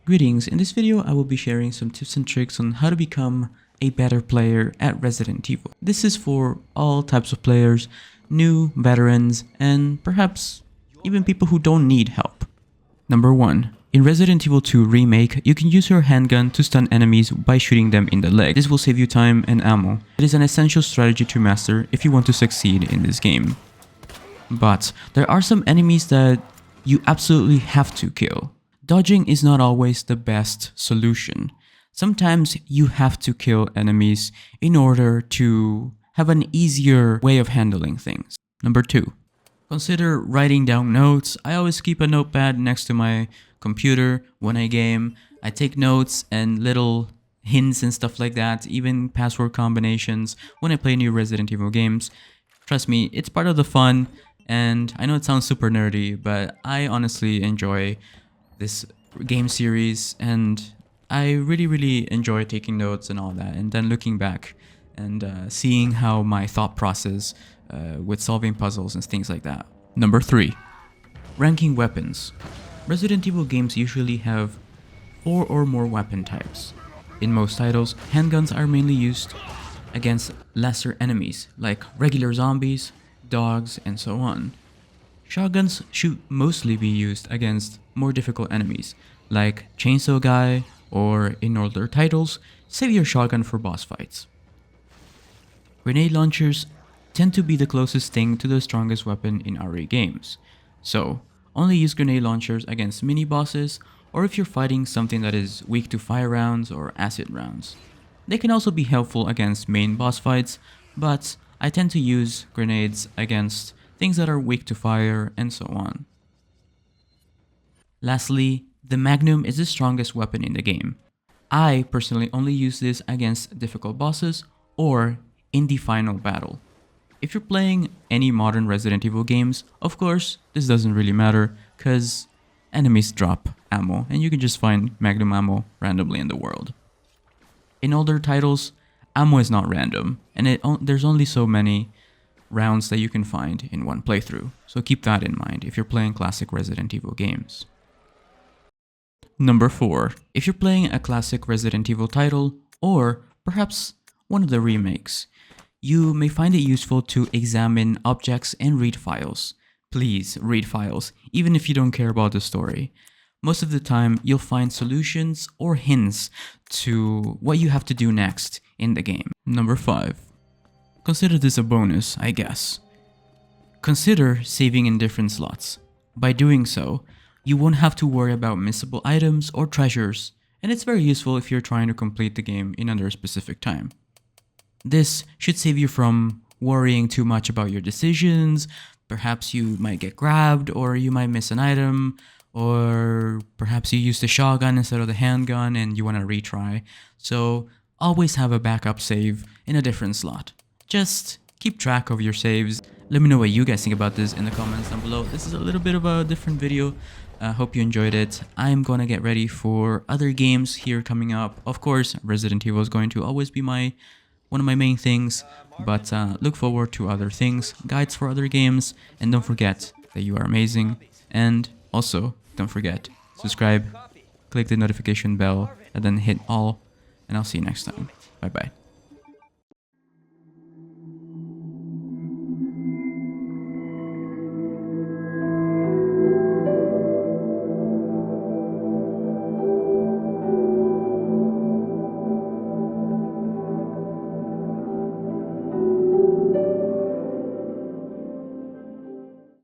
Greetings, in this video I will be sharing some tips and tricks on how to become a better player at Resident Evil. This is for all types of players, new, veterans, and perhaps even people who don't need help. Number 1. In Resident Evil 2 Remake, you can use your handgun to stun enemies by shooting them in the leg. This will save you time and ammo. It is an essential strategy to master if you want to succeed in this game. But there are some enemies that you absolutely have to kill. Dodging is not always the best solution. Sometimes you have to kill enemies in order to have an easier way of handling things. Number 2. Consider writing down notes. I always keep a notepad next to my computer when I game. I take notes and little hints and stuff like that, even password combinations when I play new Resident Evil games. Trust me, it's part of the fun, and I know it sounds super nerdy, but I honestly enjoy this game series, and I really enjoy taking notes and all that, and then looking back and seeing how my thought process with solving puzzles and things like that. Number 3. Ranking weapons. Resident Evil games usually have 4 or more weapon types. In most titles, handguns are mainly used against lesser enemies like regular zombies, dogs, and so on. Shotguns should mostly be used against more difficult enemies, like Chainsaw Guy, or in older titles, save your shotgun for boss fights. Grenade launchers tend to be the closest thing to the strongest weapon in RE games, so only use grenade launchers against mini-bosses or if you're fighting something that is weak to fire rounds or acid rounds. They can also be helpful against main boss fights, but I tend to use grenades against things that are weak to fire, and so on. Lastly, the Magnum is the strongest weapon in the game. I personally only use this against difficult bosses or in the final battle. If you're playing any modern Resident Evil games, of course, this doesn't really matter because enemies drop ammo and you can just find Magnum ammo randomly in the world. In older titles, ammo is not random, and there's only so many rounds that you can find in one playthrough, so keep that in mind if you're playing classic Resident Evil games. Number 4. If you're playing a classic Resident Evil title, or perhaps one of the remakes, you may find it useful to examine objects and read files. Please read files, even if you don't care about the story. Most of the time, you'll find solutions or hints to what you have to do next in the game. Number 5. Consider this a bonus, I guess. Consider saving in different slots. By doing so, you won't have to worry about missable items or treasures, and it's very useful if you're trying to complete the game in under a specific time. This should save you from worrying too much about your decisions. Perhaps you might get grabbed, or you might miss an item, or perhaps you used the shotgun instead of the handgun and you want to retry. So always have a backup save in a different slot. Just keep track of your saves. Let me know what you guys think about this in the comments down below. This is a little bit of a different video. Hope you enjoyed it. I'm gonna get ready for other games here coming up. Of course, Resident Evil is going to always be one of my main things, but look forward to other things, guides for other games, and don't forget that you are amazing. And also, don't forget, subscribe, click the notification bell, and then hit all, and I'll see you next time. Bye bye.